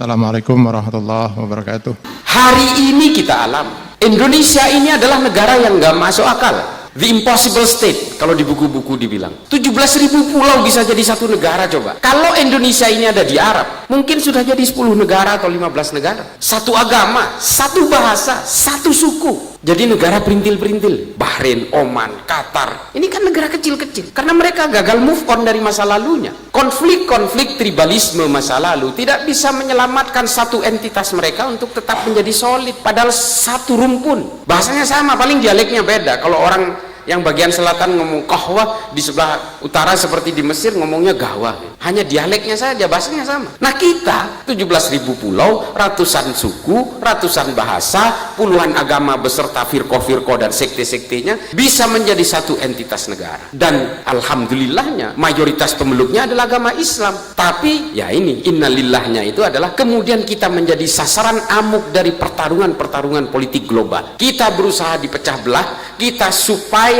Assalamualaikum warahmatullahi wabarakatuh. Hari ini kita alami, Indonesia ini adalah negara yang nggak masuk akal. The impossible state, kalau di buku-buku dibilang 17.000 pulau bisa jadi satu negara. Coba kalau Indonesia ini ada di Arab, mungkin sudah jadi 10 negara atau 15 negara. Satu agama, satu bahasa, satu suku. Jadi negara perintil-perintil, Bahrain, Oman, Qatar, ini kan negara kecil-kecil karena mereka gagal move on dari masa lalunya. Konflik-konflik tribalisme masa lalu tidak bisa menyelamatkan satu entitas mereka untuk tetap menjadi solid, padahal satu rumpun. Bahasanya sama, paling dialeknya beda. Kalau orang yang bagian selatan ngomong kahwa, di sebelah utara seperti di Mesir ngomongnya gahwa, hanya dialeknya saja, bahasanya sama. Nah kita 17.000 pulau, ratusan suku, ratusan bahasa, puluhan agama beserta firqah-firqah dan sekte-sektenya bisa menjadi satu entitas negara. Dan alhamdulillahnya mayoritas pemeluknya adalah agama Islam. Tapi ya ini innalillahnya itu adalah kemudian kita menjadi sasaran amuk dari pertarungan-pertarungan politik global. Kita berusaha dipecah belah, kita supaya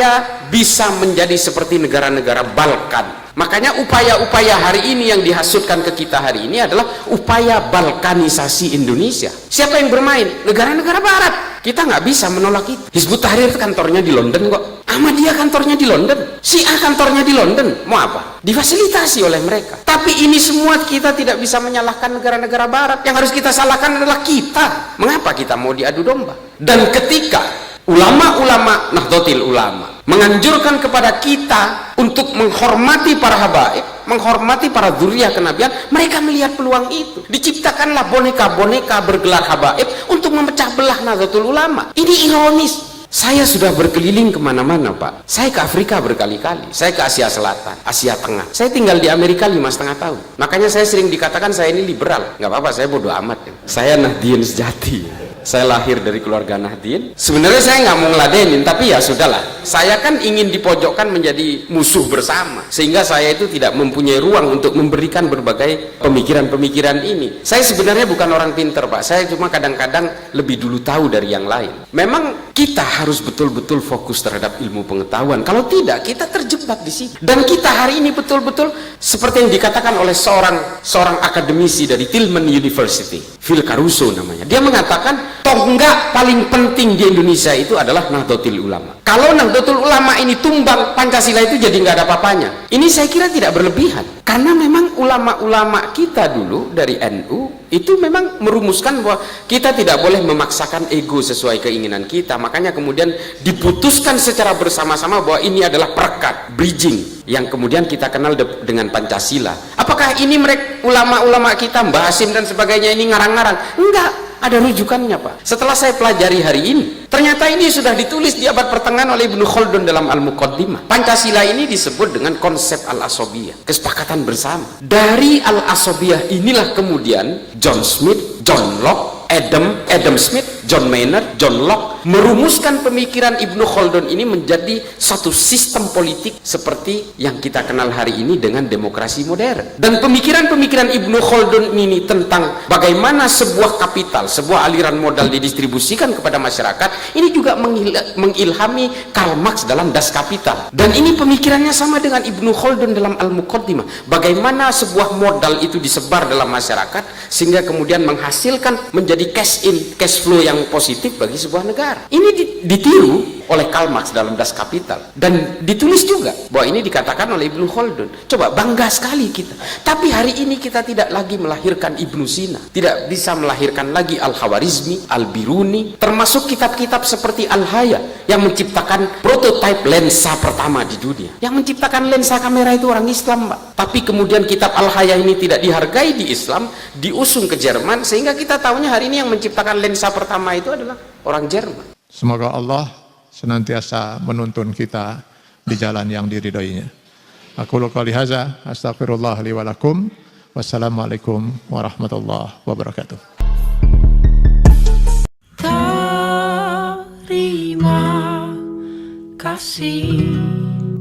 bisa menjadi seperti negara-negara Balkan. Makanya upaya-upaya hari ini yang dihasutkan ke kita hari ini adalah upaya balkanisasi Indonesia. Siapa yang bermain? Negara-negara barat. Kita nggak bisa menolak itu. Hizbut Tahrir kantornya di London kok. Ahmadiyah kantornya di London. Syiah kantornya di London. Mau apa? Difasilitasi oleh mereka. Tapi ini semua kita tidak bisa menyalahkan negara-negara barat. Yang harus kita salahkan adalah kita. Mengapa kita mau diadu domba? Dan ketika ulama-ulama Nahdlatul Ulama menganjurkan kepada kita untuk menghormati para habaib, menghormati para dzurriyyah kenabian, mereka melihat peluang itu. Diciptakanlah boneka-boneka bergelar habaib untuk memecah belah Nahdlatul Ulama. Ini ironis. Saya sudah berkeliling kemana-mana Pak. Saya ke Afrika berkali-kali, saya ke Asia Selatan, Asia Tengah. Saya tinggal di Amerika 5,5 tahun. Makanya saya sering dikatakan saya ini liberal. Nggak apa-apa, saya bodoh amat. Saya Nahdien sejati. Saya lahir dari keluarga Nahdien. Sebenarnya saya nggak mau ngeladenin, tapi ya sudahlah. Saya kan ingin dipojokkan menjadi musuh bersama, sehingga saya itu tidak mempunyai ruang untuk memberikan berbagai pemikiran-pemikiran ini. Saya sebenarnya bukan orang pinter Pak. Saya cuma kadang-kadang lebih dulu tahu dari yang lain. Memang kita harus betul-betul fokus terhadap ilmu pengetahuan. Kalau tidak, kita terjebak di sini. Dan kita hari ini betul-betul seperti yang dikatakan oleh seorang akademisi dari Tillman University, Phil Caruso namanya. Dia mengatakan tonggak paling penting di Indonesia itu adalah Nahdlatul Ulama. Kalau Nahdlatul Ulama ini tumbang, Pancasila itu jadi nggak ada apa-apanya. Ini saya kira tidak berlebihan. Karena memang ulama-ulama kita dulu dari NU itu memang merumuskan bahwa kita tidak boleh memaksakan ego sesuai keinginan kita. Makanya kemudian diputuskan secara bersama-sama bahwa ini adalah perekat, bridging, yang kemudian kita kenal dengan Pancasila. Apakah ini mereka ulama-ulama kita, Mbah Hasim dan sebagainya ini ngarang-ngarang? Enggak. Ada rujukannya Pak. Setelah saya pelajari hari ini, ternyata ini sudah ditulis di abad pertengahan oleh Ibnu Khaldun dalam Al-Muqaddimah. Pancasila ini disebut dengan konsep Al-Asobiyah, kesepakatan bersama. Dari Al-Asobiyah inilah kemudian John Smith, John Locke, Adam Smith, John Maynard, John Locke merumuskan pemikiran Ibnu Khaldun ini menjadi satu sistem politik seperti yang kita kenal hari ini dengan demokrasi modern. Dan pemikiran-pemikiran Ibnu Khaldun ini tentang bagaimana sebuah kapital, sebuah aliran modal didistribusikan kepada masyarakat, ini juga mengilhami Karl Marx dalam Das Kapital. Dan ini pemikirannya sama dengan Ibnu Khaldun dalam Al-Muqaddimah. Bagaimana sebuah modal itu disebar dalam masyarakat sehingga kemudian menghasilkan menjadi cash in, cash flow yang positif bagi sebuah negara. Ini ditiru oleh Karl Marx dalam Das Kapital dan ditulis juga bahwa ini dikatakan oleh Ibnu Khaldun. Coba, bangga sekali kita. Tapi hari ini kita tidak lagi melahirkan Ibnu Sina, tidak bisa melahirkan lagi Al-Khawarizmi, Al-Biruni, termasuk kitab-kitab seperti Al-Haya yang menciptakan prototipe lensa pertama di dunia. Yang menciptakan lensa kamera itu orang Islam Pak. Tapi kemudian kitab Al-Haya ini tidak dihargai di Islam, diusung ke Jerman, sehingga kita tahunya hari ini yang menciptakan lensa pertama itu adalah orang Jerman. Semoga Allah senantiasa menuntun kita di jalan yang diridhoinya. Aku qouli hadza, astaghfirullah li wa lakum. Wassalamualaikum warahmatullahi wabarakatuh. Terima kasih.